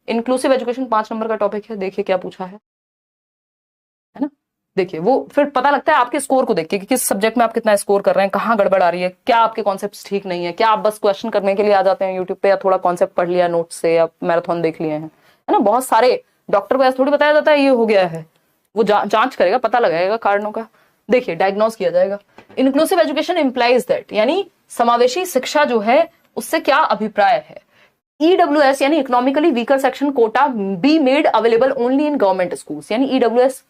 Inclusive education 5 number का topic है, देखिए क्या पूछा है ना। देखिए वो फिर पता लगता है आपके स्कोर को देख के कि किस सब्जेक्ट में आप कितना स्कोर कर रहे हैं, कहाँ गड़बड़ आ रही है, क्या आपके कॉन्सेप्ट्स ठीक नहीं है, क्या आप बस क्वेश्चन करने के लिए आ जाते हैं यूट्यूब पे, या थोड़ा कॉन्सेप्ट पढ़ लिया नोट से, या मैराथन देख लिए हैं, है ना। बहुत सारे डॉक्टर को ऐसा थोड़ी बताया जाता है ये हो गया है, वो जांच करेगा, पता लगाएगा कारणों का। देखिए डायग्नोज किया जाएगा। इंक्लूसिव एजुकेशन इंप्लाइज दैट, यानी समावेशी शिक्षा जो है उससे क्या अभिप्राय है। ईडब्ल्यूएस यानी economically weaker section quota be made available only in government schools, यानी ईडब्ल्यूएस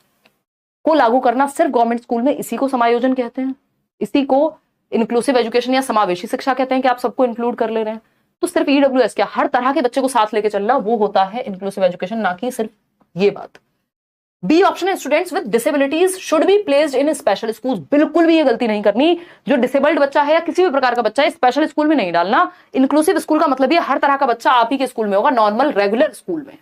को लागू करना सिर्फ गवर्नमेंट स्कूल में, इसी को समायोजन कहते हैं, इसी को इंक्लूसिव एजुकेशन या समावेशी शिक्षा कहते हैं कि आप सबको इंक्लूड कर ले रहे हैं। तो सिर्फ ईडब्ल्यूएस क्या, हर तरह के बच्चे को साथ लेके चलना, वो होता है इंक्लूसिव एजुकेशन, ना कि सिर्फ ये बात। बी ऑप्शन है students with disabilities should be placed in special school, बिल्कुल भी ये गलती नहीं करनी। जो डिसेबल्ड बच्चा है या किसी भी प्रकार का बच्चा है स्पेशल स्कूल में नहीं डालना। इंक्लूसिव स्कूल का मतलब ये हर तरह का बच्चा आप ही के स्कूल में होगा, नॉर्मल रेगुलर स्कूल में।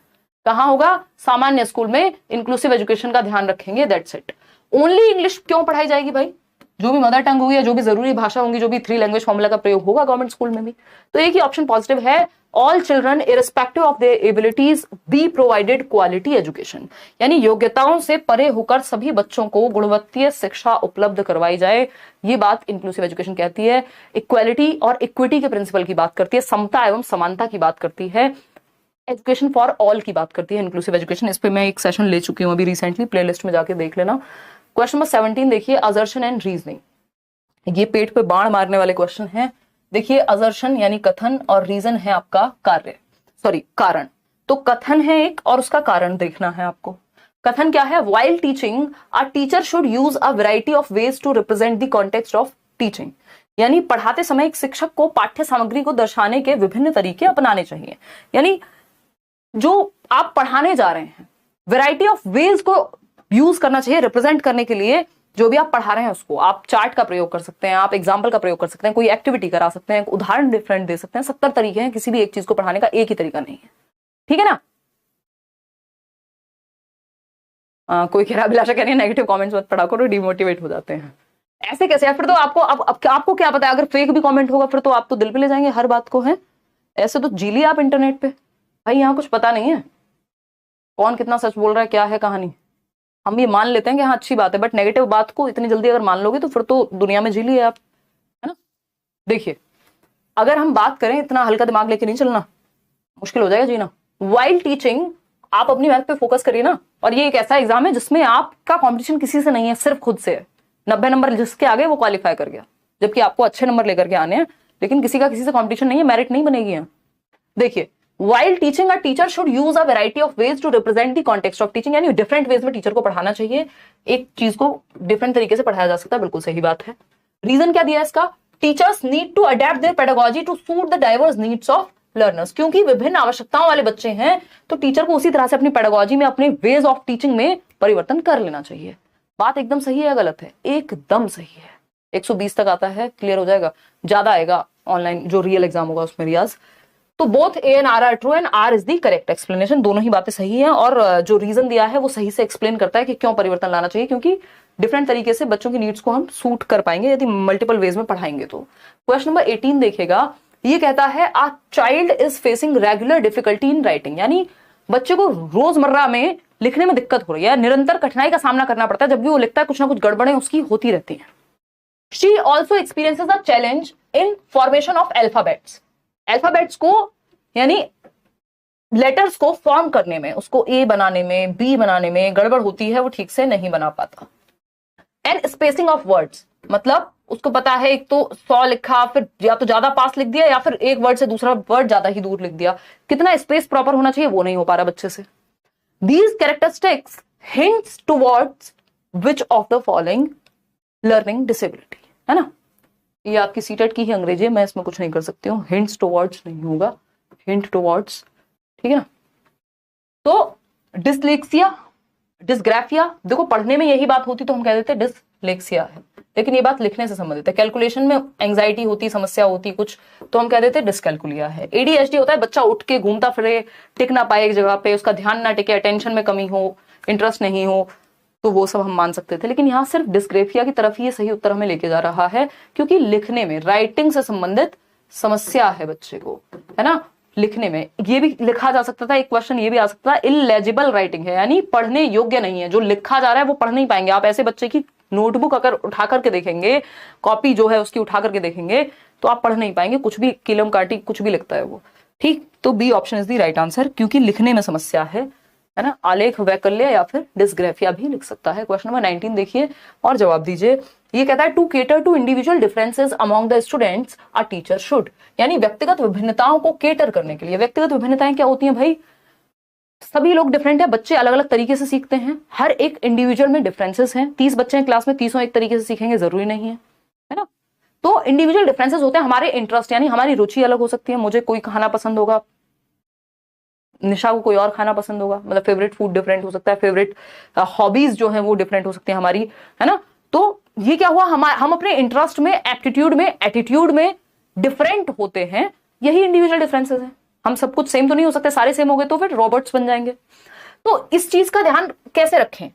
कहां होगा, सामान्य स्कूल में इंक्लूसिव एजुकेशन का ध्यान रखेंगे, दैट्स इट। ओनली इंग्लिश क्यों पढ़ाई जाएगी भाई, जो भी मदर टंग होगी या जो भी जरूरी भाषा होंगी, जो भी 3 लैंग्वेज फॉर्मूला का प्रयोग होगा गवर्नमेंट स्कूल में भी। तो एक ही ऑप्शन पॉजिटिव है, all children irrespective of their abilities be provided quality education, यानी योग्यताओं से परे होकर सभी बच्चों को गुणवत्तीय शिक्षा उपलब्ध करवाई जाए, ये बात इंक्लूसिव एजुकेशन कहती है। इक्वालिटी और इक्विटी के प्रिंसिपल की बात करती है, समता एवं समानता की बात करती है, एजुकेशन फॉर ऑल की बात करती है इंक्लूसिव एजुकेशन। इस पे मैं एक सेशन ले चुकी हूं अभी रिसेंटली, प्लेलिस्ट में जाके देख लेना। क्वेश्चन नंबर 17 देखिए, असर्शन एंड रीजनिंग। ये पेट पे बाण मारने वाले क्वेश्चन हैं। देखिए असर्शन यानी कथन और रीजन है आपका कार्य, सॉरी कारण। तो कथन है एक और उसका कारण देखना है आपको। कथन क्या है, while teaching a teacher should use a variety of ways to represent the context of teaching, यानी पढ़ाते समय एक शिक्षक को पाठ्य सामग्री को दर्शाने के विभिन्न तरीके अपनाने चाहिए। यानी जो आप पढ़ाने जा रहे हैं वैरायटी ऑफ वेज को यूज करना चाहिए रिप्रेजेंट करने के लिए। जो भी आप पढ़ा रहे हैं उसको आप चार्ट का प्रयोग कर सकते हैं, आप एग्जाम्पल का प्रयोग कर सकते हैं, कोई एक्टिविटी करा सकते हैं, उदाहरण डिफरेंट दे सकते हैं। 70 तरीके हैं, किसी भी एक चीज को पढ़ाने का एक ही तरीका नहीं है, ठीक है ना। कोई कह रहा, अभिलाषा कह रही है नेगेटिव कमेंट्स मत पढ़ा करो, डिमोटिवेट हो जाते हैं। ऐसे कैसे है फिर तो आपको अब आपको क्या पता है, अगर फेक भी कमेंट होगा फिर तो आप तो दिल पे ले जाएंगे हर बात को, है ऐसे तो जी लिया आप इंटरनेट पे। भाई यहाँ कुछ पता नहीं है कौन कितना सच बोल रहा है, क्या है कहानी। हम ये मान लेते हैं कि हाँ अच्छी बात है, बट नेगेटिव बात को इतनी जल्दी अगर मान लोगे तो फिर तो दुनिया में जी लिए आप, है ना। देखिए अगर हम बात करें, इतना हल्का दिमाग लेके नहीं चलना, मुश्किल हो जाएगा जीना। वाइल टीचिंग, आप अपनी मेहनत पे फोकस करिए ना। और ये एक ऐसा एग्जाम है जिसमें आपका कॉम्पिटिशन किसी से नहीं है, सिर्फ खुद से है। 90 नंबर जिसके आगे वो क्वालिफाई कर गया, जबकि आपको अच्छे नंबर लेकर के आने हैं, लेकिन किसी का किसी से कॉम्पिटिशन नहीं है, मेरिट नहीं बनेगी यहाँ। देखिए while teaching a teacher should use a variety of ways to represent the context of teaching, यानी डिफरेंट वेज में टीचर को पढ़ाना चाहिए, एक चीज को डिफरेंट तरीके से पढ़ाया जा सकता है, बिल्कुल सही बात है। रीजन क्या दिया है इसका, teachers need to adapt their pedagogy to suit the diverse needs of learners, क्योंकि विभिन्न आवश्यकताओं वाले बच्चे हैं तो टीचर को उसी तरह से अपनी पेडागोजी में, अपने वेज ऑफ टीचिंग में परिवर्तन कर लेना चाहिए। बात एकदम सही है या गलत है, एकदम सही है। 120 तक आता है, क्लियर हो जाएगा, ज्यादा आएगा ऑनलाइन जो रियल एग्जाम होगा उसमें रियाज। तो both A and R are true and R is the correct explanation, दोनों ही बातें सही हैं। और जो रीजन दिया है वो सही से एक्सप्लेन करता है कि क्यों परिवर्तन लाना चाहिए, क्योंकि डिफरेंट तरीके से बच्चों की नीड्स को हम सूट कर पाएंगे यदि मल्टीपल वेज में पढ़ाएंगे तो। क्वेश्चन नंबर 18 देखेगा, ये कहता है a child is facing regular difficulty in writing, यानी बच्चे को रोजमर्रा में लिखने में दिक्कत हो रही है, निरंतर कठिनाई का सामना करना पड़ता है, जब भी वो लिखता है कुछ ना कुछ गड़बड़ें उसकी होती रहती हैं। She also experiences a challenge in formation of alphabets, alphabets को यानी लेटर्स को फॉर्म करने में, उसको ए बनाने में, बी बनाने में गड़बड़ होती है, वो ठीक से नहीं बना पाता। एंड स्पेसिंग ऑफ वर्ड्स, मतलब उसको पता है एक तो 100 लिखा, फिर या तो ज्यादा पास लिख दिया या फिर एक वर्ड से दूसरा वर्ड ज्यादा ही दूर लिख दिया, कितना स्पेस प्रॉपर होना चाहिए वो नहीं हो पा रहा बच्चे से। These characteristics hints towards which of the following learning disability, है ना। ये आपकी सीटेट की ही अंग्रेजी है, मैं इसमें कुछ नहीं कर सकती हूँ, हिंट्स टुवर्ड्स नहीं होगा, हिंट टुवर्ड्स, ठीक है ना। तो डिसलेक्सिया, डिसग्राफिया, देखो पढ़ने में यही बात होती तो हम कह देते डिसलेक्सिया है, लेकिन ये बात लिखने से संबंधित है। कैलकुलेशन में एंजाइटी होती, समस्या होती कुछ, तो हम कह देते डिसकैलकुलिया है। एडीएचडी होता है बच्चा उठ के घूमता फिरे, टिक ना पाए एक जगह पे, उसका ध्यान ना टिके, अटेंशन में कमी हो, इंटरेस्ट नहीं हो, तो वो सब हम मान सकते थे। लेकिन यहाँ सिर्फ डिस्ग्राफिया की तरफ ही ये सही उत्तर हमें लेके जा रहा है, क्योंकि लिखने में राइटिंग से संबंधित समस्या है बच्चे को, है ना। लिखने में। ये भी लिखा जा सकता था, एक क्वेश्चन ये भी आ सकता था, इलेजिबल राइटिंग है, यानी पढ़ने योग्य नहीं है, जो लिखा जा रहा है वो पढ़ नहीं पाएंगे आप। ऐसे बच्चे की नोटबुक अगर उठा करके देखेंगे, कॉपी जो है उसकी उठा करके देखेंगे, तो आप पढ़ नहीं पाएंगे, कुछ भी किलम काटी कुछ भी लिखता है वो। ठीक, तो B option is the right answer, क्योंकि लिखने में समस्या है ना। आलेख वैकल्य या फिर डिस्ग्राफिया भी लिख सकता है। क्वेश्चन नंबर 19 देखिए और जवाब दीजिए। ये कहता है to cater to individual differences among the students a teacher should, यानी व्यक्तिगत विभिन्नताओं को केटर करने के लिए। व्यक्तिगत विभिन्नताएं क्या होती हैं भाई? सभी लोग डिफरेंट है, बच्चे अलग अलग तरीके से सीखते हैं, हर एक इंडिविजुअल में डिफरेंसेस हैं। 30 बच्चे हैं क्लास में, 30 एक तरीके से सीखेंगे जरूरी नहीं है ना। तो इंडिविजुअल डिफरेंसेस होते हैं। हमारे इंटरेस्ट यानी हमारी रुचि अलग हो सकती है, मुझे कोई खाना पसंद होगा, निशा को कोई और खाना पसंद होगा, मतलब फेवरेट फूड डिफरेंट हो सकता है, फेवरेट हॉबीज जो है वो डिफरेंट हो सकती है हमारी, है ना। तो ये क्या हुआ, हम अपने इंटरेस्ट में, एप्टीट्यूड में, एटीट्यूड में डिफरेंट होते हैं, यही इंडिविजुअल डिफरेंसेस हैं। हम सब कुछ सेम तो नहीं हो सकते, सारे सेम हो गए तो फिर रॉबर्ट्स बन जाएंगे। तो इस चीज का ध्यान कैसे रखें?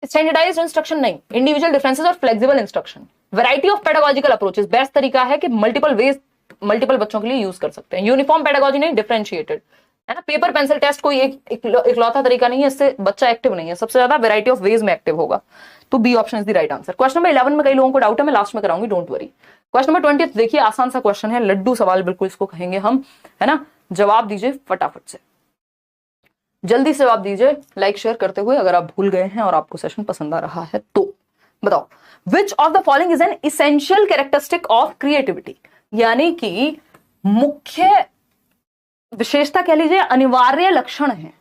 स्टैंडर्डाइज्ड इंस्ट्रक्शन नहीं, इंडिविजुअल डिफरेंसेस और flexible instruction. Variety of pedagogical approaches, best तरीका है कि मल्टीपल वेज मल्टीपल बच्चों के लिए यूज कर सकते हैं। यूनिफॉर्म पेडागोजी नहीं, डिफरेंशिएटेड, है ना। पेपर पेंसिल टेस्ट कोई इकलौता तरीका नहीं है, इससे बच्चा एक्टिव नहीं है, सबसे ज्यादा वैरायटी ऑफ वेज में एक्टिव होगा। तो B option is the right answer. Question number 11 में कई लोगों को डाउट है, मैं लास्ट में कराऊंगी, डोंट वरी। क्वेश्चन नंबर 20 देखिए, आसान सा क्वेश्चन है, लड्डू सवाल बिल्कुल इसको कहेंगे हम, है ना। जवाब दीजिए फटाफट से, जल्दी से जवाब दीजिए लाइक शेयर करते हुए, अगर आप भूल गए हैं और आपको सेशन पसंद आ रहा है तो। बताओ, विच of the following is an essential characteristic of creativity, यानी कि मुख्य विशेषता कह लीजिए, अनिवार्य लक्षण है,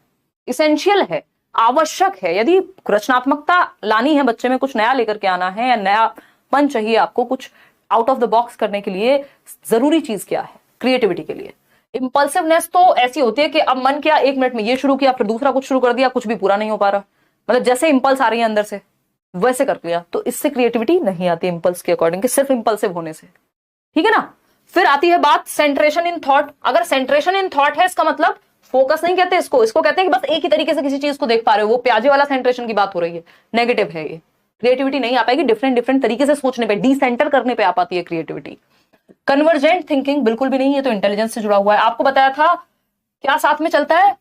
इसेंशियल है, आवश्यक है। यदि रचनात्मकता लानी है बच्चे में, कुछ नया लेकर के आना है या नयापन चाहिए आपको, कुछ आउट ऑफ द बॉक्स करने के लिए, जरूरी चीज क्या है क्रिएटिविटी के लिए? इंपल्सिवनेस तो ऐसी होती है कि अब मन किया 1 मिनट में ये शुरू किया, फिर दूसरा कुछ शुरू कर दिया, कुछ भी पूरा नहीं हो पा रहा, मतलब जैसे इंपल्स आ रही है अंदर से वैसे कर लिया, तो इससे क्रिएटिविटी नहीं आती इंपल्स के अकॉर्डिंग, कि सिर्फ इंपल्सिव होने से, ठीक है ना। फिर आती है बात सेंट्रेशन इन थॉट। अगर सेंट्रेशन इन थॉट है, इसका मतलब फोकस नहीं कहते इसको कहते हैं कि बस एक ही तरीके से किसी चीज को देख पा रहे हो, वो प्याजे वाला सेंट्रेशन की बात हो रही है, नेगेटिव है ये। क्रिएटिविटी नहीं आ पाएगी, डिफरेंट तरीके से सोचने पे, डिसेंटर करने पे आ पाती है क्रिएटिविटी। कन्वर्जेंट थिंकिंग बिल्कुल भी नहीं है, तो इंटेलिजेंस से जुड़ा हुआ है। आपको बताया था क्या साथ में चलता है,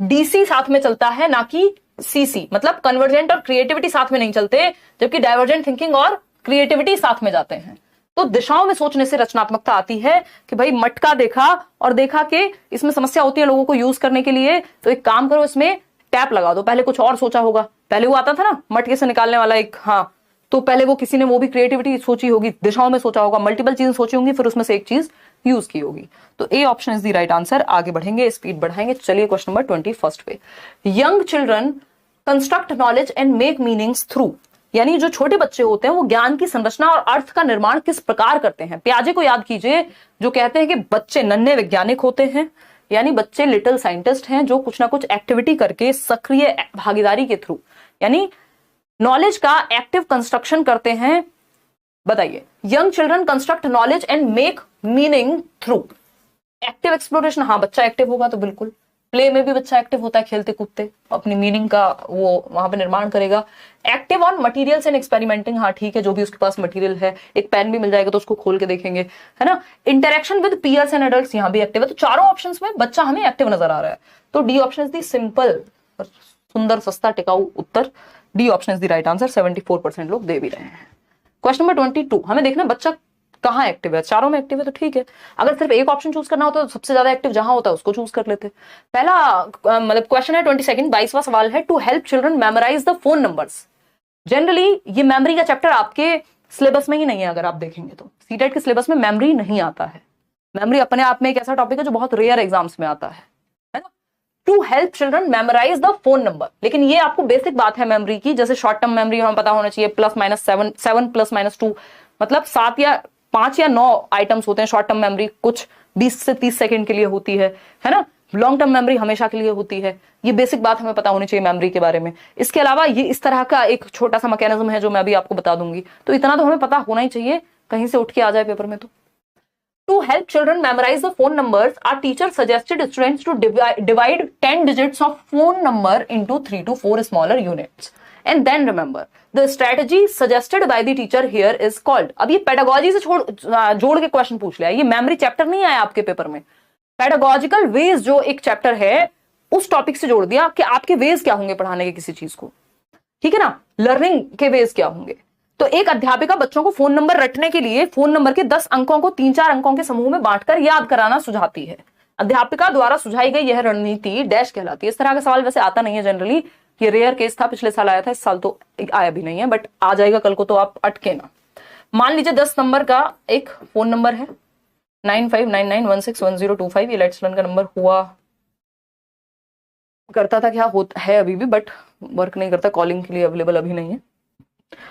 डीसी साथ में चलता है, ना कि सीसी, मतलब कन्वर्जेंट और क्रिएटिविटी साथ में नहीं चलते, जबकि डाइवर्जेंट थिंकिंग और क्रिएटिविटी साथ में जाते हैं। तो दिशाओं में सोचने से रचनात्मकता आती है कि भाई मटका देखा और देखा कि इसमें समस्या होती है लोगों को यूज करने के लिए, तो एक काम करो, इसमें टैप लगा दो। पहले कुछ और सोचा होगा, पहले वो आता था ना मटके से निकालने वाला एक, हाँ, तो पहले वो किसी ने वो भी क्रिएटिविटी सोची होगी, दिशाओं में सोचा होगा, मल्टीपल चीजें सोची होंगी, फिर उसमें से एक चीज यूज की होगी। तो A option is the right answer. आगे बढ़ेंगे, स्पीड बढ़ाएंगे। चलिए क्वेश्चन नंबर 21 पे। Young children construct knowledge and make meanings through, यानी जो छोटे बच्चे होते हैं वो ज्ञान की संरचना और अर्थ का निर्माण किस प्रकार करते हैं? प्याजे को याद कीजिए, जो कहते हैं कि बच्चे नन्हे वैज्ञानिक होते हैं, यानी बच्चे लिटिल साइंटिस्ट हैं, जो कुछ ना कुछ एक्टिविटी करके सक्रिय भागीदारी के थ्रू, यानी नॉलेज का एक्टिव कंस्ट्रक्शन करते हैं। बताइए, young children construct knowledge and make meaning through active exploration. हाँ, बच्चा एक्टिव होगा तो बिल्कुल। प्ले में भी बच्चा एक्टिव होता है, खेलते कूदते अपनी मीनिंग का वो वहां पे निर्माण करेगा। Active on materials and experimenting, हाँ ठीक है, जो भी उसके पास मटेरियल है, एक पेन भी मिल जाएगा तो उसको खोल के देखेंगे, है ना। Interaction with peers and adults, यहाँ भी एक्टिव है। तो चारों ऑप्शंस में बच्चा हमें एक्टिव नजर आ रहा है, तो D option is the simple, सुंदर, सस्ता, टिकाऊ उत्तर। D option is the right answer. 74% लोग दे भी रहे हैं। क्वेश्चन नंबर 22, हमें देखना बच्चा कहाँ एक्टिव है, चारों में एक्टिव है तो ठीक है। अगर सिर्फ एक ऑप्शन चूज करना होता तो सबसे ज्यादा एक्टिव जहां होता है उसको चूज कर लेते। पहला मतलब क्वेश्चन है 22, 22वां सवाल है, to help children memorise the phone numbers. Generally ये मेमोरी का चैप्टर आपके सिलेबस में ही नहीं है, अगर आप देखेंगे तो सीटेट के सिलेबस में मेमोरी नहीं आता है। मेमोरी अपने आप में एक ऐसा टॉपिक है जो बहुत रेयर एग्जाम्स में आता है ना। To help children memorise the phone number, लेकिन ये आपको बेसिक बात है मेमोरी की, जैसे शॉर्ट टर्म मेमोरी हमें पता होना चाहिए, +-7, 7+-2, मतलब 7 या 5 या 9 आइटम्स होते हैं शॉर्ट टर्म मेमोरी, कुछ 20 से 30 सेकंड के लिए होती है ना। लॉन्ग टर्म मेमोरी हमेशा के लिए होती है। ये बेसिक बात हमें पता होनी चाहिए मेमोरी के बारे में। इसके अलावा ये इस तरह का एक छोटा सा मैकेनिज्म है जो मैं अभी आपको बता दूंगी, तो इतना तो हमें पता होना ही चाहिए, कहीं से उठ के आ जाए पेपर में तो। To help children memorize the phone numbers, our teacher suggested students to divide 10 digits of phone number into 3 to 4 smaller units. And then remember, the strategy suggested by the teacher here is called, अब ये pedagogy से जोड़ के question पूछ लिया, ये memory chapter नहीं आया आपके पेपर में, पेडागोजिकल वेज जो एक चैप्टर है उस टॉपिक से जोड़ दिया कि आपके वेज क्या होंगे पढ़ाने के किसी चीज को, ठीक है ना, लर्निंग के वेज क्या होंगे। तो एक अध्यापिका बच्चों को फोन नंबर रटने के लिए फोन नंबर के 10 अंकों को 3-4 अंकों के समूह में बांटकर याद कराना सुझाती है। अध्यापिका द्वारा सुझाई गई यह रणनीति डैश कहलाती है। इस तरह का सवाल वैसे आता नहीं है जनरली, ये रेयर केस था, पिछले साल आया था, इस साल तो आया भी नहीं है, बट आ जाएगा कल को, तो आप अटके ना। मान लीजिए 10 नंबर का एक फोन नंबर है 9599161025, ये लेट्स लर्न का नंबर हुआ करता था, क्या होता है अभी भी, बट वर्क नहीं करता, कॉलिंग के लिए अवेलेबल अभी नहीं है।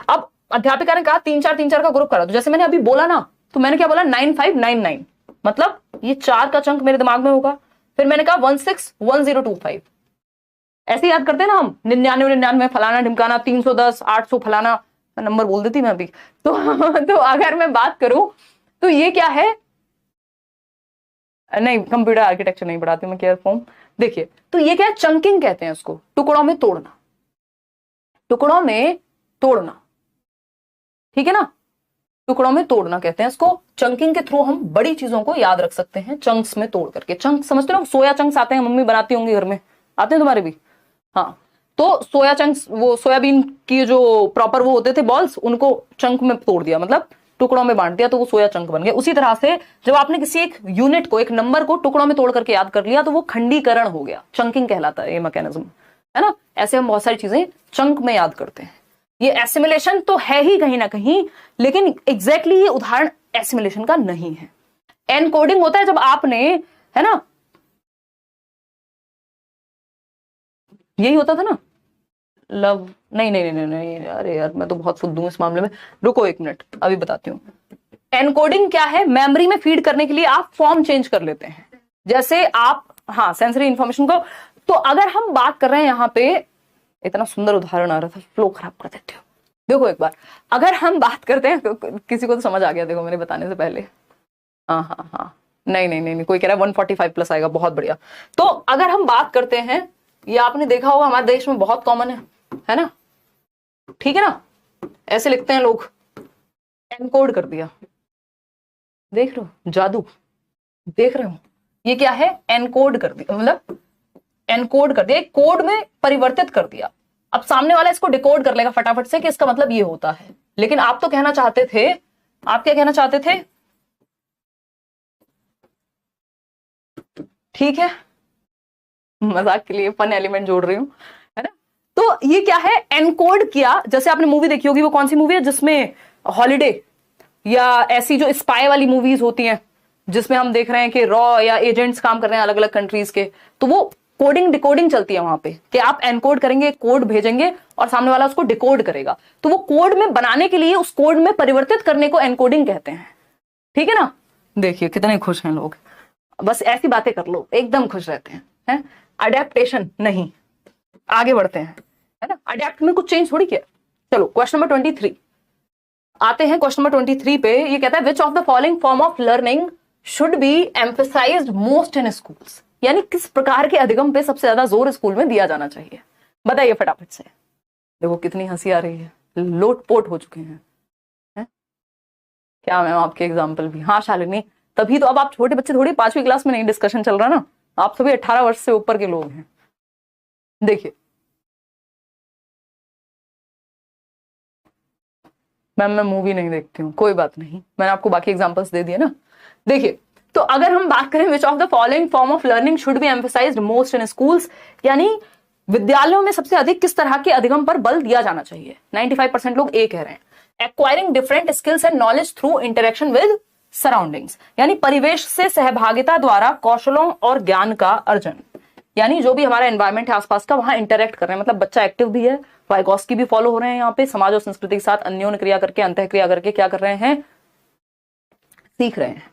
अब अध्यापिका ने कहा 3-4 का ग्रुप करा, तो जैसे मैंने अभी बोला ना, तो मैंने क्या बोला 9599, मतलब ये 4 का चंक मेरे दिमाग में होगा। फिर मैंने कहा 161025, ऐसे याद करते हैं ना हम, 99 फलाना ढिमकाना, 310 800 फलाना, नंबर बोल देती मैं अभी तो अगर मैं बात करूं तो ये क्या है, नहीं कंप्यूटर आर्किटेक्चर नहीं पढ़ाती मैं, केयर फॉर्म। देखिए तो ये क्या है, चंकिंग कहते हैं उसको, टुकड़ों में तोड़ना, टुकड़ों में तोड़ना, ठीक है ना, टुकड़ों में तोड़ना कहते हैं इसको। चंकिंग के थ्रू हम बड़ी चीजों को याद रख सकते हैं चंक्स में तोड़ करके। चंक समझते हो, सोया चंक्स आते हैं, मम्मी बनाती होंगी घर में, आते हैं तुम्हारे भी, हाँ, तो सोया चंक्स, वो सोयाबीन की जो प्रॉपर वो होते थे बॉल्स, उनको चंक में तोड़ दिया, मतलब टुकड़ों में बांट दिया, तो वो सोया चंक बन गया। उसी तरह से जब आपने किसी एक यूनिट को, एक नंबर को टुकड़ों में तोड़ करके याद कर लिया, तो वो खंडीकरण हो गया, चंकिंग कहलाता है ये मैकेनिज्म, है ना। ऐसे हम बहुत सारी चीजें चंक में याद करते हैं। ये एसिमिलेशन तो है ही कहीं ना कहीं, लेकिन एग्जैक्टली ये उदाहरण एसिमिलेशन का नहीं है। एनकोडिंग होता है जब आपने, है ना, यही होता था ना, लव, नहीं नहीं नहीं नहीं, अरे यार मैं तो बहुत फुद्दू इस मामले में, रुको एक मिनट अभी बताती हूँ। एनकोडिंग क्या है, मेमोरी में फीड करने के लिए आप फॉर्म चेंज कर लेते हैं, जैसे आप, हाँ, सेंसरी इंफॉर्मेशन को। तो अगर हम बात कर रहे हैं यहाँ पे, इतना सुंदर उदाहरण आ रहा था, फ्लो खराब कर देते हो। देखो एक बार, अगर हम बात करते हैं, किसी को तो समझ आ गया देखो मेरे बताने से पहले, हाँ हाँ हाँ, नहीं नहीं नहीं, कोई कह रहा है 145 प्लस आएगा, बहुत बढ़िया। तो अगर हम बात करते हैं, ये आपने देखा होगा हमारे देश में बहुत कॉमन है ना, ठीक है ना, ऐसे लिखते हैं लोग, एनकोड कर दिया, देख रहे हो जादू, देख रहे हो, ये क्या है, एनकोड कर दिया, मतलब एनकोड कर दिया, कोड में परिवर्तित कर दिया। अब सामने वाला इसको डिकोड कर लेगा फटाफट से कि इसका मतलब ये होता है, लेकिन आप तो कहना चाहते थे, आप क्या कहना चाहते थे, ठीक है, मजाक के लिए फन एलिमेंट जोड़ रही हूं, है ना। तो ये क्या है, एनकोड किया। जैसे आपने मूवी देखी होगी, वो कौन सी मूवी है जिसमें हॉलिडे या ऐसी जो स्पाई वाली मूवीज होती हैं, जिसमें हम देख रहे हैं कि रॉ या एजेंट्स काम कर रहे हैं अलग अलग कंट्रीज के, तो वो कोडिंग डिकोडिंग चलती है वहां पे, कि आप एनकोड करेंगे, कोड भेजेंगे और सामने वाला उसको डिकोड करेगा। तो वो कोड में बनाने के लिए उस कोड में परिवर्तित करने को एनकोडिंग कहते हैं, ठीक है ना। देखिए कितने खुश हैं लोग, बस ऐसी बातें कर लो एकदम खुश रहते हैं। अडेप्टेशन नहीं, आगे बढ़ते हैं, है ना। अडेप्ट में कुछ चेंज थोड़ी किया। चलो क्वेश्चन नंबर 23 आते हैं। क्वेश्चन नंबर 23 पे ये कहता है, विच of the following form of learning should be emphasised most in schools, यानी किस प्रकार के अधिगम पे सबसे ज्यादा जोर स्कूल में दिया जाना चाहिए, बताइए फटाफट से। देखो कितनी हंसी आ रही है, लोटपोट हो चुके हैं, है? क्या मैम आपके एग्जाम्पल भी, हाँ शालिनी, तभी तो अब आप छोटे बच्चे थोड़ी 5वीं क्लास में नहीं डिस्कशन चल रहा ना, आप सभी 18 वर्ष से ऊपर के लोग हैं। देखिए मैम मैं मूवी नहीं देखती हूँ, कोई बात नहीं, मैंने आपको बाकी एग्जांपल्स दे दिए ना। देखिए तो अगर हम बात करें विच of the following form of learning should be emphasised most in schools, यानी विद्यालयों में सबसे अधिक किस तरह के अधिगम पर बल दिया जाना चाहिए, 95% लोग ए कह रहे हैं। Acquiring different skills and knowledge through interaction with surroundings, यानी परिवेश से सहभागिता द्वारा कौशलों और ज्ञान का अर्जन, यानी जो भी हमारा एनवायरमेंट है आसपास का, वहां इंटरेक्ट कर रहे हैं, मतलब बच्चा एक्टिव भी है, वाइगॉस्की भी फॉलो हो रहे हैं यहाँ पे, समाज और संस्कृति के साथ अन्योन्य क्रिया करके, अंतः क्रिया करके क्या कर रहे हैं, सीख रहे हैं।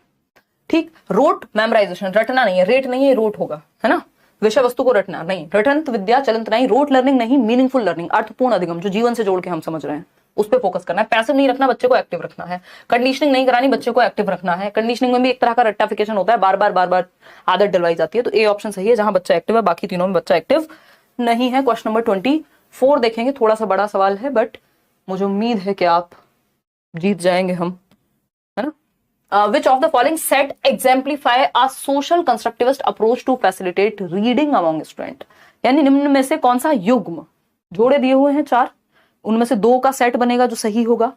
ठीक, रोट मेमोराइजेशन, रटना नहीं है, रेट नहीं है, रोट होगा, है ना, विषय वस्तु को रटना नहीं, रटंत विद्या चलंत नहीं, रोट लर्निंग नहीं, मीनिंगफुल लर्निंग, अर्थपूर्ण अधिगम जो जीवन से जोड़ के हम समझ रहे हैं, उस पर फोकस करना है। पैसिव नहीं रखना, बच्चे को एक्टिव रखना है। कंडीशनिंग नहीं करानी, बच्चे को एक्टिव रखना है। कंडीशनिंग में भी एक तरह का रट्टाफिकेशन होता है, बार बार आदत डलवाई जाती है। तो ए ऑप्शन सही है, जहां बच्चा एक्टिव है, बाकी तीनों में बच्चा एक्टिव नहीं है। क्वेश्चन नंबर 24 देखेंगे, थोड़ा सा बड़ा सवाल है, बट मुझे उम्मीद है कि आप जीत जाएंगे हम, है ना। Which of the following set exemplify a social constructivist approach to facilitate reading among student. यानी निम्न में से कौन सा युग्म, जोड़े दिए हुए हैं 4, उनमें से 2 का सेट बनेगा जो सही होगा।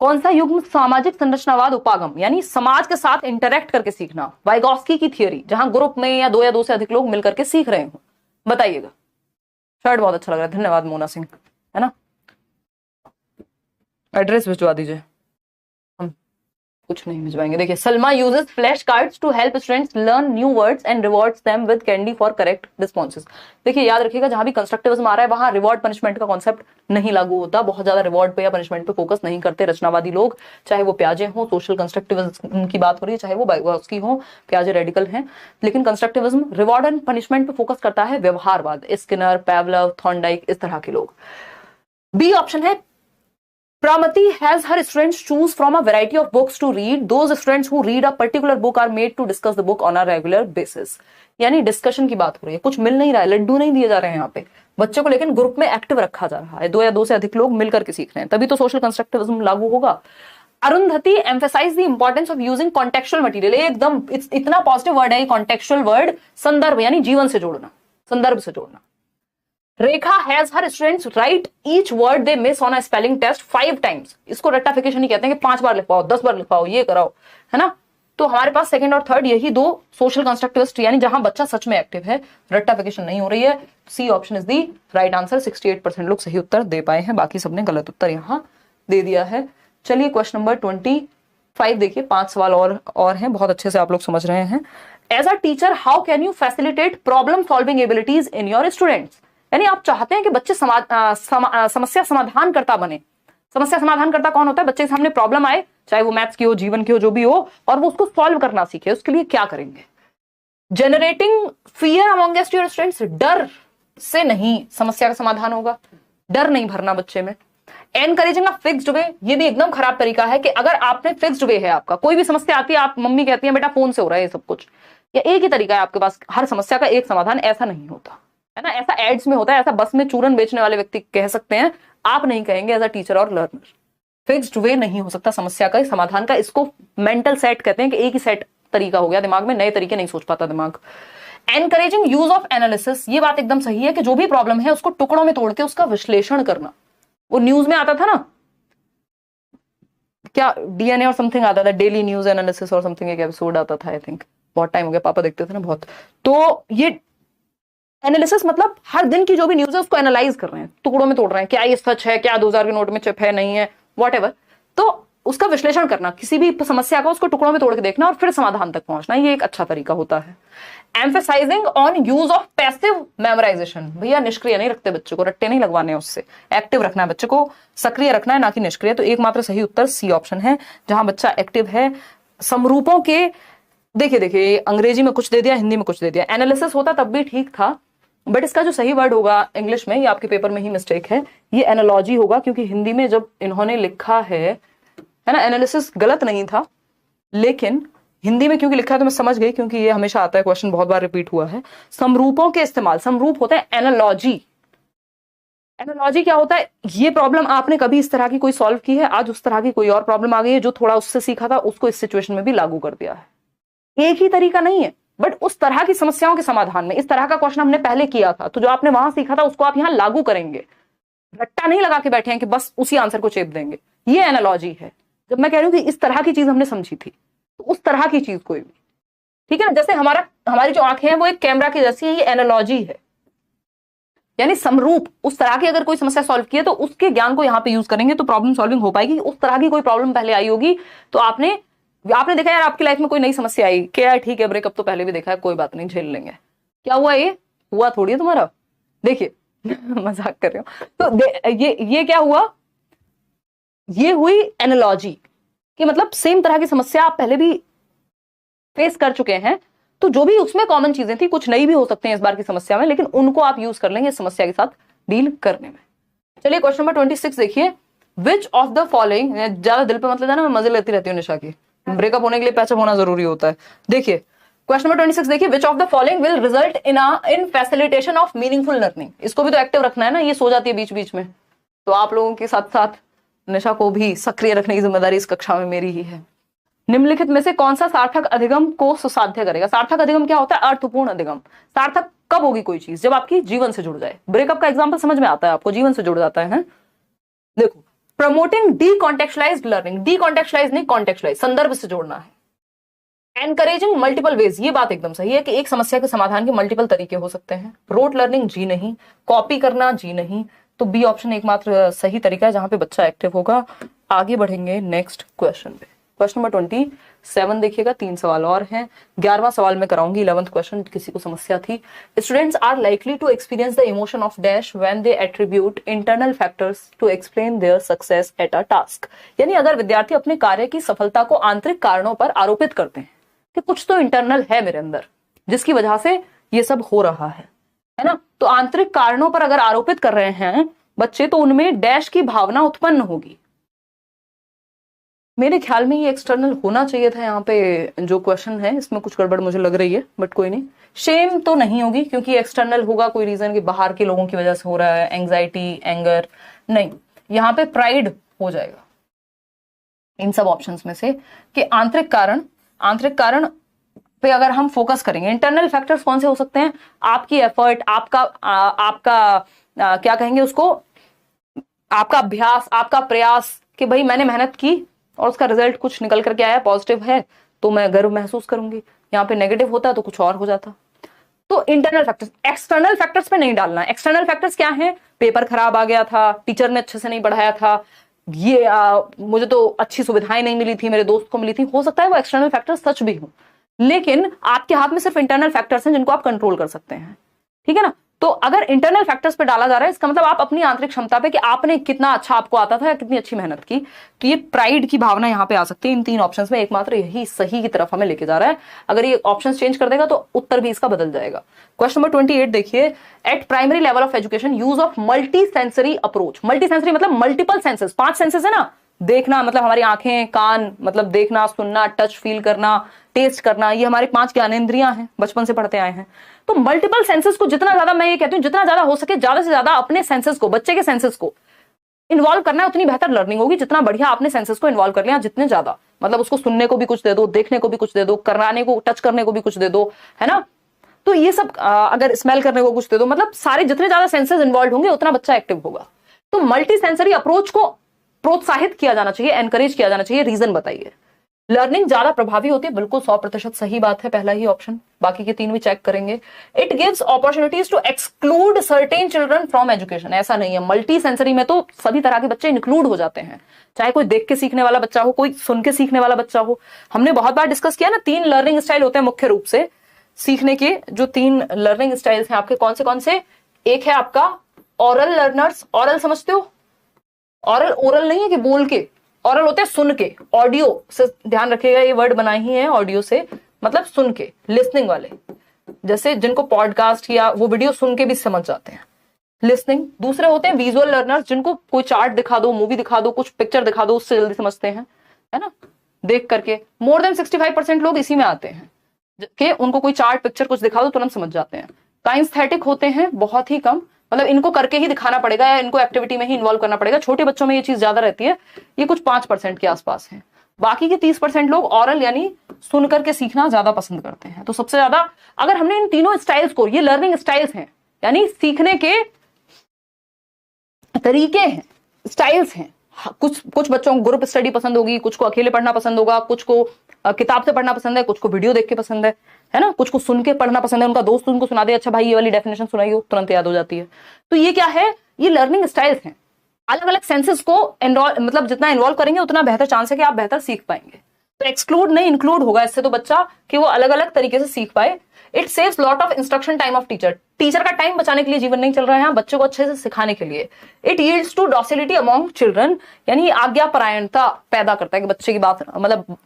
कौन सा युग्म सामाजिक संरचनावाद उपागम, यानी समाज के साथ इंटरेक्ट करके सीखना, वाइगॉस्की की थियोरी, जहां ग्रुप में या 2 या 2 से अधिक लोग मिलकर के सीख रहे हो, बताइएगा। शर्ट बहुत अच्छा लग रहा है, धन्यवाद मोना सिंह, है ना। एड्रेस भिजवा दीजिए, हम कुछ नहीं भिजवाएंगे। देखिए, Salma uses flash cards to help students learn new words and rewards them with candy for correct responses. देखिए, याद रखिएगा, जहां भी कंस्ट्रक्टिविज्म आ रहा है वहां रिवॉर्ड पनिशमेंट का कॉन्सेप्ट नहीं लागू होता। बहुत ज्यादा रिवॉर्ड पे या पनिशमेंट पे फोकस नहीं करते रचनावादी लोग, चाहे वो प्याजे हो, सोशल कंस्ट्रक्टिविज्म की बात हो रही है, चाहे वो वाइगॉस्की हो, प्याजे रेडिकल हैं। लेकिन कंस्ट्रक्टिविज्म रिवॉर्ड एंड पनिशमेंट पे फोकस करता है, व्यवहारवाद, स्किनर, पैवलव, थॉर्नडाइक, इस तरह के लोग। बी ऑप्शन है, Pramati has her students choose from a variety of books to read. Those students who read a particular book are made to discuss the book on a regular basis. यानी discussion की बात हो रही है, कुछ मिल नहीं रहा है, लड्डू नहीं दिए जा रहे हैं यहाँ पे बच्चे को, लेकिन ग्रुप में एक्टिव रखा जा रहा है, 2 या 2 से अधिक लोग मिलकर के सीख रहे हैं, तभी तो सोशल कंस्ट्रक्टिविज्म लागू होगा। Arundhati emphasise the importance of using contextual material. एकदम इतना पॉजिटिव वर्ड है ये कॉन्टेक्चुअल वर्ड, संदर्भ यानी जीवन से जोड़ना, संदर्भ से जोड़ना। Rekha has her students write each word they miss on a spelling test 5 times। इसको रट्टाफिकेशन नहीं कहते हैं कि 5 बार लिख पाओ, 10 बार लिख पाओ, ये कराओ, है ना। तो हमारे पास सेकंड और थर्ड यही 2 सोशल कंस्ट्रक्टिविस्ट, यानी जहां बच्चा सच में एक्टिव है, रट्टाफिकेशन नहीं हो रही है। C option is the right answer. 68% लोग सही उत्तर दे पाए हैं, बाकी सबने गलत उत्तर यहां दे दिया है। चलिए क्वेश्चन नंबर 25 देखिए, 5 सवाल और हैं, बहुत अच्छे से आप लोग समझ रहे हैं। As a teacher how can you facilitate problem solving abilities in your students. यानी आप चाहते हैं कि बच्चे समस्या समाधान करता बने। समस्या समाधान करता कौन होता है? बच्चे के सामने प्रॉब्लम आए, चाहे वो मैथ्स की हो, जीवन की हो, जो भी हो, और वो उसको सॉल्व करना सीखे। उसके लिए क्या करेंगे? Generating fear amongst your students, डर से नहीं समस्या का समाधान होगा, डर नहीं भरना बच्चे में। एनकरेजिंग अ फिक्स्ड वे, ये भी एकदम खराब तरीका है कि अगर आपने फिक्स्ड वे है, आपका कोई भी समस्या आती है, आप मम्मी कहती है बेटा फोन से हो रहा है ये सब कुछ, या एक ही तरीका है आपके पास, हर समस्या का एक समाधान, ऐसा नहीं होता है ना। ऐसा एड्स में होता है, ऐसा बस में चूरन बेचने वाले व्यक्ति कह सकते हैं, आप नहीं कहेंगे एज अ टीचर और लर्नर। फिक्स्ड वे नहीं हो सकता समस्या का समाधान का। इसको मेंटल सेट कहते हैं कि एक ही सेट तरीका हो गया दिमाग में, नए तरीके नहीं सोच पाता दिमाग। एनकरेजिंग यूज ऑफ एनालिसिस, ये बात एकदम सही है कि जो भी प्रॉब्लम है उसको टुकड़ों में तोड़ के उसका विश्लेषण करना। वो न्यूज में आता था ना, क्या डीएनए और समथिंग आता था, डेली न्यूज एनालिसिस और समथिंग, एक एपिसोड आता था, आई थिंक बहुत टाइम हो गया, पापा देखते थे ना बहुत। तो ये एनालिसिस मतलब हर दिन की जो भी न्यूज है उसको एनालाइज कर रहे हैं, टुकड़ों में तोड़ रहे हैं, क्या ये सच है, क्या 2000 के नोट में चिप है, नहीं है, व्हाटएवर। तो उसका विश्लेषण करना, किसी भी समस्या का उसको टुकड़ों में तोड़ के देखना और फिर समाधान तक पहुंचना, ये एक अच्छा तरीका होता है। Emphasizing on use of passive memorisation, भैया निष्क्रिय नहीं रखते बच्चे को, रट्टे नहीं लगवाने उससे, एक्टिव रखना है बच्चे को, सक्रिय रखना है ना कि निष्क्रिय। तो एकमात्र सही उत्तर सी ऑप्शन है, जहां बच्चा एक्टिव है। समरूपों के देखिए अंग्रेजी में कुछ दे दिया, हिंदी में कुछ दे दिया, एनालिसिस होता तब भी ठीक था, बट इसका जो सही वर्ड होगा इंग्लिश में, ये आपके पेपर में ही मिस्टेक है, ये एनालॉजी होगा, क्योंकि हिंदी में जब इन्होंने लिखा है ना, एनालिसिस गलत नहीं था, लेकिन हिंदी में क्योंकि लिखा है तो मैं समझ गई, क्योंकि ये हमेशा आता है, क्वेश्चन बहुत बार रिपीट हुआ है। समरूपों के इस्तेमाल, समरूप होता है एनालॉजी। एनालॉजी क्या होता है? ये प्रॉब्लम आपने कभी इस तरह की कोई सॉल्व की है, आज उस तरह की कोई और प्रॉब्लम आ गई है, जो थोड़ा उससे सीखा था उसको इस सिचुएशन में भी लागू कर दिया है। एक ही तरीका नहीं है, बट उस तरह की समस्याओं के समाधान में इस तरह का क्वेश्चन हमने पहले किया था, तो जो आपने वहां सीखा था उसको आप यहां लागू करेंगे। रट्टा नहीं लगा के बैठे हैं कि बस उसी आंसर को चेप देंगे, ये एनालॉजी है। जब मैं कह रही हूं कि इस तरह की चीज हमने समझी थी, तो उस तरह की चीज कोई भी, ठीक है ना। जैसे हमारी जो आंखें हैं वो एक कैमरा की जैसी है, ये एनालॉजी है, यानी समरूप। उस तरह की अगर कोई समस्या सॉल्व की है तो उसके ज्ञान को यहाँ पे यूज करेंगे तो प्रॉब्लम सॉल्विंग हो पाएगी। उस तरह की कोई प्रॉब्लम पहले आई होगी तो आपने देखा यार, आपकी लाइफ में कोई नई समस्या आई, क्या ठीक है ब्रेकअप तो पहले भी देखा है, कोई बात नहीं झेल लेंगे, क्या हुआ, ये हुआ थोड़ी है तुम्हारा, देखिए मजाक कर रहे हो। तो ये क्या हुआ, ये हुई एनालॉजी कि मतलब सेम तरह की समस्या आप पहले भी फेस कर चुके हैं, तो जो भी उसमें कॉमन चीजें थी, कुछ नई भी हो सकते हैं इस बार की समस्या में, लेकिन उनको आप यूज कर लेंगे समस्या के साथ डील करने में। चलिए क्वेश्चन नंबर 26 देखिए, विच ऑफ द फॉलोइंग, ज्यादा दिल पे मतलब जाना, मैं मजे लेती रहती हूँ निशा की, ब्रेकअप होने के लिए पैचअप होना जरूरी होता है। देखिए क्वेश्चन नंबर 26 देखिए, विच of the following will result in facilitation of meaningful learning. इसको भी तो एक्टिव रखना है ना, ये सो जाती है बीच बीच में, तो आप लोगों के साथ साथ निशा को भी सक्रिय रखने की जिम्मेदारी इस कक्षा में मेरी ही है। निम्नलिखित में से कौन सा सार्थक अधिगम को सुसाध्य करेगा? सार्थक अधिगम क्या होता है? अर्थपूर्ण अधिगम। सार्थक कब होगी कोई चीज? जब आपकी जीवन से जुड़ जाए। ब्रेकअप का एग्जांपल समझ में आता है आपको, जीवन से जुड़ जाता है। देखो, प्रमोटिंग डीकॉन्टेक्चुअलाइज्ड लर्निंग, डीकॉन्टेक्चुअलाइज नहीं कॉन्टेक्चुअलाइज, संदर्भ से जोड़ना है। एनकरेजिंग मल्टीपल वेज, ये बात एकदम सही है कि एक समस्या के समाधान के मल्टीपल तरीके हो सकते हैं। रोट लर्निंग, जी नहीं। कॉपी करना, जी नहीं। तो बी ऑप्शन एकमात्र सही तरीका है जहां पे बच्चा एक्टिव होगा। आगे बढ़ेंगे नेक्स्ट क्वेश्चन पे। क्वेश्चन नंबर 27 देखिएगा, 3 सवाल और हैं। 11वां सवाल में कराऊंगी, 11th क्वेश्चन किसी को समस्या थी। Students are likely to experience the emotion of dash when they attribute internal factors to explain their success at a task. यानी अगर विद्यार्थी अपने कार्य की सफलता को आंतरिक कारणों पर आरोपित करते हैं कि कुछ तो इंटरनल है मेरे अंदर जिसकी वजह से ये सब हो रहा है ना, तो आंतरिक कारणों पर अगर आरोपित कर रहे हैं बच्चे, तो उनमें डैश की भावना उत्पन्न होगी। मेरे ख्याल में ये एक्सटर्नल होना चाहिए था। यहाँ पे जो क्वेश्चन है इसमें कुछ गड़बड़ मुझे लग रही है, बट कोई नहीं। शेम तो नहीं होगी क्योंकि एक्सटर्नल होगा कोई रीजन कि बाहर के लोगों की वजह से हो रहा है, एंग्जाइटी, एंगर, नहीं। यहाँ पे प्राइड हो जाएगा इन सब ऑप्शंस में से कि आंतरिक कारण पे अगर हम फोकस करेंगे। इंटरनल फैक्टर्स कौन से हो सकते हैं? आपकी एफर्ट, आपका क्या कहेंगे उसको, आपका अभ्यास, आपका प्रयास, कि भाई मैंने मेहनत की और उसका रिजल्ट कुछ निकल करके आया, पॉजिटिव है, तो मैं गर्व महसूस करूंगी। यहाँ पे नेगेटिव होता तो कुछ और हो जाता। तो इंटरनल फैक्टर्स, एक्सटर्नल फैक्टर्स पे नहीं डालना। एक्सटर्नल फैक्टर्स क्या है? पेपर खराब आ गया था, टीचर ने अच्छे से नहीं पढ़ाया था, ये मुझे तो अच्छी सुविधाएं नहीं मिली थी, मेरे दोस्त को मिली थी। हो सकता है वो एक्सटर्नल फैक्टर्स सच भी हो, लेकिन आपके हाथ में सिर्फ इंटरनल फैक्टर्स हैं जिनको आप कंट्रोल कर सकते हैं, ठीक है ना। तो अगर इंटरनल फैक्टर्स पे डाला जा रहा है, इसका मतलब आप अपनी आंतरिक क्षमता पे कि आपने कितना अच्छा आपको आता था या कितनी अच्छी मेहनत की, तो ये प्राइड की भावना यहाँ पे आ सकती है। इन 3 ऑप्शंस में एकमात्र यही सही की तरफ हमें लेके जा रहा है। अगर ये ऑप्शंस चेंज कर देगा तो उत्तर भी इसका बदल जाएगा। क्वेश्चन नंबर 28 देखिए, eight primary level of education use of multi sensory approach. Multi sensory मतलब मल्टीपल सेंसेस, 5 सेंसेस है ना। देखना मतलब हमारी आंखें, कान मतलब देखना, सुनना, टच, फील करना, टेस्ट करना, ये हमारे 5 ज्ञानेंद्रियां हैं, बचपन से पढ़ते आए हैं। तो मल्टीपल सेंसेस को जितना ज्यादा, मैं ये कहती हूँ जितना ज्यादा हो सके, ज्यादा से ज्यादा अपने सेंसेस को, बच्चे के सेंसेस को इन्वॉल्व करना है, उतनी बेहतर लर्निंग होगी। जितना बढ़िया आपने सेंसेस को इन्वॉल्व कर लिया, जितने ज्यादा, मतलब उसको सुनने को भी कुछ दे दो, देखने को भी कुछ दे दो, कराने को, टच करने को भी कुछ दे दो, है ना। तो ये सब अगर स्मेल करने को कुछ दे दो, मतलब सारे जितने ज्यादा सेंसेस इन्वॉल्व होंगे उतना बच्चा एक्टिव होगा। तो मल्टी सेंसरी अप्रोच को प्रोत्साहित किया जाना चाहिए, एनकरेज किया जाना चाहिए। रीजन बताइए। लर्निंग ज्यादा प्रभावी होती है, बिल्कुल 100% सही बात है, पहला ही ऑप्शन। बाकी के 3 भी चेक करेंगे। It gives opportunities to exclude certain children from education. ऐसा नहीं है, मल्टी सेंसरी में तो सभी तरह के बच्चे इंक्लूड हो जाते हैं, चाहे कोई देख के सीखने वाला बच्चा हो, कोई सुन के सीखने वाला बच्चा हो। हमने बहुत बार डिस्कस किया ना, 3 लर्निंग स्टाइल होते हैं मुख्य रूप से सीखने के। जो 3 लर्निंग स्टाइल्स हैं आपके, कौन से? एक है आपका ऑरल लर्नर्स। ऑरल समझते हो? ऑरल ओरल नहीं है कि बोल के, ऑरल होते हैं सुन के, ऑडियो से। ध्यान रखिएगा, ये वर्ड बनाए ही है ऑडियो से, मतलब सुन के, लिसनिंग वाले, जैसे जिनको पॉडकास्ट या वो वीडियो सुन के भी समझ जाते हैं, लिसनिंग। दूसरे होते हैं विजुअल लर्नर्स, जिनको कोई चार्ट दिखा दो, मूवी दिखा दो, कुछ पिक्चर दिखा दो, उससे जल्दी समझते हैं, है ना, देख करके। मोर देन 65% लोग इसी में आते हैं कि उनको कोई चार्ट, पिक्चर कुछ दिखा दो, तुरंत समझ जाते हैं। काइंस्थेटिक होते हैं बहुत ही कम, मतलब इनको करके ही दिखाना पड़ेगा या इनको एक्टिविटी में ही इन्वॉल्व करना पड़ेगा। छोटे बच्चों में ये चीज ज्यादा रहती है, ये कुछ 5% के आसपास है। बाकी के 30% लोग ऑरल यानी सुन करके सीखना ज्यादा पसंद करते हैं। तो सबसे ज्यादा अगर हमने इन तीनों स्टाइल्स को, ये लर्निंग स्टाइल्स हैं यानी सीखने के तरीके हैं, स्टाइल्स हैं। कुछ बच्चों को ग्रुप स्टडी पसंद होगी, कुछ को अकेले पढ़ना पसंद होगा, कुछ को किताब से पढ़ना पसंद है, कुछ को वीडियो देख के पसंद है ना, कुछ को सुन के पढ़ना पसंद है, उनका दोस्त उनको सुना दे, अच्छा भाई ये वाली डेफिनेशन सुनाइए, तुरंत याद हो जाती है। तो ये क्या है? ये लर्निंग स्टाइल्स हैं। अलग अलग सेंसेस को मतलब जितना इन्वॉल्व करेंगे उतना बेहतर चांस है कि आप बेहतर सीख पाएंगे। तो एक्सक्लूड नहीं इंक्लूड होगा इससे तो बच्चा, कि वो अलग अलग तरीके से सीख पाए। It saves lot of instruction time of teacher. Teacher का टाइम बचाने के लिए जीवन नहीं चल रहा है यहाँ, बच्चों को अच्छे से सिखाने के लिए। It yields to docility among children, यानी आज्ञापरायणता पैदा करता है कि बच्चे की बात, मतलब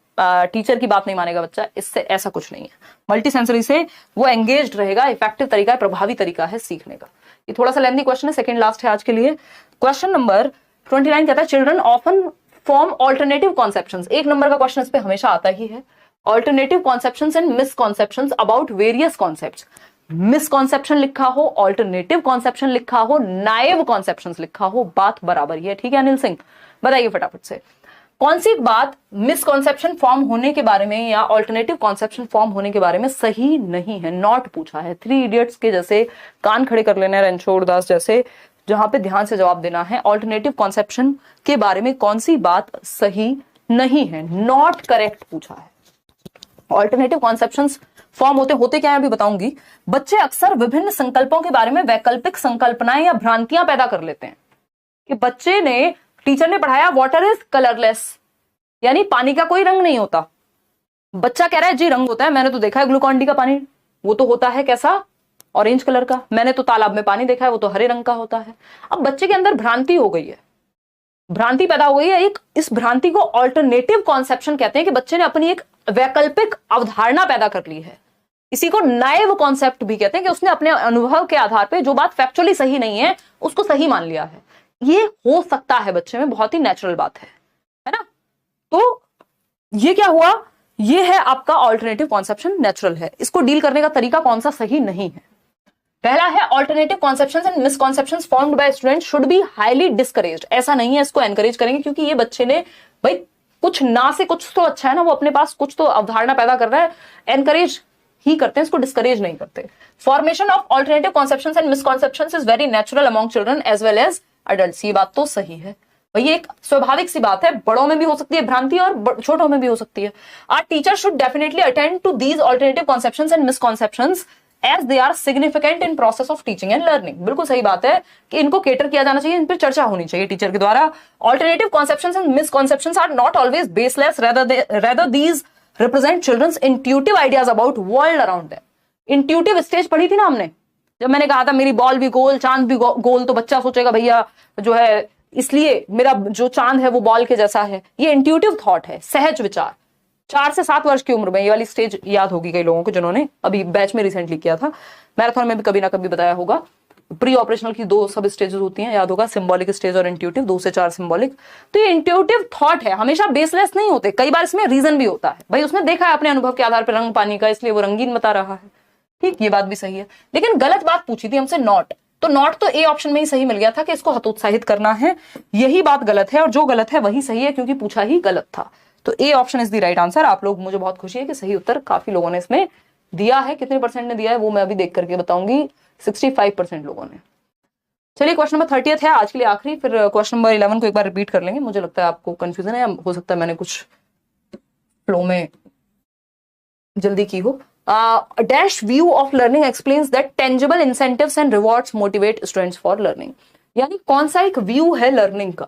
टीचर की बात नहीं मानेगा बच्चा। इससे ऐसा कुछ नहीं है। मल्टी सेंसरी से वो एंगेज्ड रहेगा, इफेक्टिव तरीका है, प्रभावी तरीका है सीखने का। ये थोड़ा सा लेंथी क्वेश्चन है, सेकंड लास्ट है आज के लिए। क्वेश्चन नंबर 29 कहता है, children often form alternative conceptions. 1 नंबर का क्वेश्चन इस पे हमेशा आता ही है। Alternative conceptions and misconceptions about various concepts. Misconception लिखा हो, ऑल्टरनेटिव कॉन्सेप्शन लिखा हो, नाइव कॉन्सेप्शंस लिखा हो, बात बराबर ही है। ठीक है अनिल सिंह, बताइए फटाफट से। कौन सी बात मिसकॉन्सेप्शन फॉर्म होने के बारे में या ऑल्टरनेटिव कॉन्सेप्शन फॉर्म होने के बारे में सही नहीं है? नॉट पूछा है। थ्री इडियट्स के जैसे कान खड़े कर लेने, रणछोड़ दास जैसे, जहां पे ध्यान से जवाब देना है। ऑल्टरनेटिव कॉन्सेप्शन के बारे में कौन सी बात सही नहीं है? नॉट करेक्ट पूछा है। ऑल्टरनेटिव कॉन्सेप्शंस फॉर्म होते क्या है अभी बताऊंगी। बच्चे अक्सर विभिन्न संकल्पों के बारे में वैकल्पिक संकल्पनाएं या भ्रांतियां पैदा कर लेते हैं। कि बच्चे ने, टीचर ने पढ़ाया वाटर इज कलरलेस, यानी पानी का कोई रंग नहीं होता। बच्चा कह रहा है जी रंग होता है, मैंने तो देखा है ग्लूकॉन डी का पानी, वो तो होता है कैसा, ऑरेंज कलर का। मैंने तो तालाब में पानी देखा है, वो तो हरे रंग का होता है। अब बच्चे के अंदर भ्रांति हो गई है, भ्रांति पैदा हो गई है एक। इस भ्रांति को ऑल्टरनेटिव कॉन्सेप्शन कहते हैं कि बच्चे ने अपनी एक वैकल्पिक अवधारणा पैदा कर ली है। इसी को नाइव कॉन्सेप्ट भी कहते हैं कि उसने अपने अनुभव के आधार पे जो बात फैक्चुअली सही नहीं है उसको सही मान लिया है। ये हो सकता है बच्चे में, बहुत ही नेचुरल बात है ना। तो ये क्या हुआ, ये है आपका ऑल्टरनेटिव कॉन्सेप्शन, नेचुरल है। इसको डील करने का तरीका कौन सा सही नहीं है? पहला है alternative conceptions and misconceptions formed by student should be highly discouraged. ऐसा नहीं है, इसको एनकरेज करेंगे क्योंकि ये बच्चे ने भाई कुछ ना से कुछ तो अच्छा है ना, वो अपने पास कुछ तो अवधारणा पैदा कर रहा है, एनकरेज ही करते हैं, इसको डिस्करेज नहीं करते। Formation of alternative conceptions and misconceptions is very natural among children as well as adults. ये बात तो सही है भाई, एक स्वाभाविक सी बात है, बड़ों में भी हो सकती है भ्रांति और छोटों में भी हो सकती है। Our teacher should definitely attend to these alternative conceptions and misconceptions as they are significant in process of teaching and learning. बिल्कुल सही बात है कि इनको केटर किया जाना चाहिए, इन पर चर्चा होनी चाहिए टीचर के द्वारा। Alternative conceptions and misconceptions are not always baseless, rather these represent children's intuitive ideas about world around them। Intuitive stage पढ़ी थी ना हमने, जब मैंने कहा था मेरी बॉल भी गोल, चांद भी गोल, तो बच्चा सोचेगा भैया जो है इसलिए मेरा जो चांद है वो बॉल के जैसा है। ये इंट्यूटिव थॉट है, सहज विचार। 4 से 7 वर्ष की उम्र में ये वाली स्टेज याद होगी कई लोगों को जिन्होंने अभी बैच में रिसेंटली किया था। मैराथन में भी कभी ना कभी बताया होगा। प्री ऑपरेशनल की 2 सब स्टेजेस होती हैं, याद होगा, सिंबॉलिक स्टेज और इंट्यूटिव, 2 से 4 सिंबॉलिक। तो ये इंट्यूटिव थॉट है, हमेशा बेसलेस नहीं होते, कई बार इसमें रीजन भी होता है। भाई उसने देखा है अपने अनुभव के आधार पर रंग पानी का, इसलिए वो रंगीन बता रहा है। ठीक, ये बात भी सही है, लेकिन गलत बात पूछी थी हमसे नॉट, तो नॉट तो ए ऑप्शन में ही सही मिल गया था कि इसको हतोत्साहित करना है। यही बात गलत है और जो गलत है वही सही है क्योंकि पूछा ही गलत था। तो A option is the right answer. आप लोग, मुझे बहुत खुशी है कि सही उत्तर काफी लोगों ने इसमें दिया है। कितने परसेंट ने दिया है वो मैं अभी देख करके बताऊंगी। 65% लोगों ने। चलिए क्वेश्चन नंबर 30 है आज के लिए आखिरी, फिर क्वेश्चन नंबर 11 को एक बार रिपीट कर लेंगे। मुझे लगता है आपको कंफ्यूजन है, या हो सकता है मैंने कुछ फ्लो में जल्दी की हो। Dash view of learning explains that tangible incentives and rewards motivate students for learning. यानी कौन सा एक व्यू है लर्निंग का,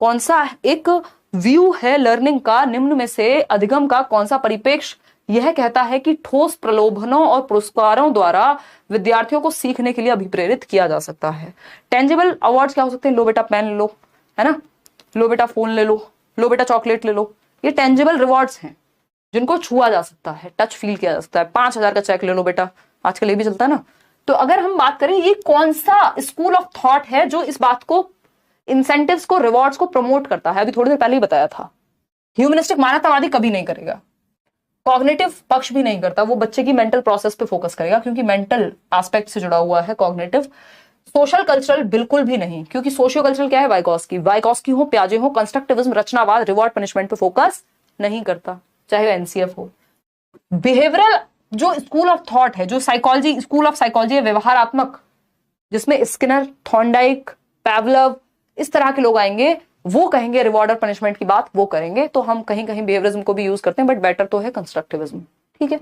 कौन सा एक व्यू है लर्निंग का, निम्न में से अधिगम का कौन सा परिप्रेक्ष्य यह कहता है कि ठोस प्रलोभनों और पुरस्कारों द्वारा विद्यार्थियों को सीखने के लिए अभिप्रेरित किया जा सकता है। टेंजिबल अवार्ड्स क्या हो सकते हैं? लो बेटा पेन ले लो, है ना, लो बेटा फोन ले लो बेटा चॉकलेट ले लो। ये टेंजिबल रिवॉर्ड्स हैं जिनको छुआ जा सकता है, टच फील किया जा सकता है। 5,000 का चेक ले लो बेटा, आजकल ये भी चलता है ना। तो अगर हम बात करें ये कौन सा स्कूल ऑफ थॉट है जो इस बात को, इंसेंटिव्स को, रिवॉर्ड्स को प्रमोट करता है? अभी थोड़ी देर पहले ही बताया था। ह्यूमनिस्टिक मानवतावादी कभी नहीं करेगा, कॉग्निटिव पक्ष भी नहीं करता, वो बच्चे की मेंटल प्रोसेस पे फोकस करेगा क्योंकि मेंटल एस्पेक्ट से जुड़ा हुआ है कॉग्निटिव। सोशल कल्चरल बिल्कुल भी नहीं, क्योंकि सोशियो कल्चरल क्या है? वाइकॉस्की हो, प्याजे हो, कंस्ट्रक्टिविज्म, रचनावाद, रिवॉर्ड पनिशमेंट पे फोकस नहीं करता, चाहे वो एनसीएफ हो। बिहेवियरल जो स्कूल ऑफ थॉट है, जो साइकोलॉजी, स्कूल ऑफ साइकोलॉजी है व्यवहारात्मक, जिसमें स्किनर, थॉर्नडाइक, पैवलव, इस तरह के लोग आएंगे, वो कहेंगे रिवॉर्ड और पनिशमेंट की बात वो करेंगे। तो हम कहीं कहीं बिहेवियरिज्म को भी यूज करते हैं, बट बेटर तो है कंस्ट्रक्टिविज्म। ठीक है।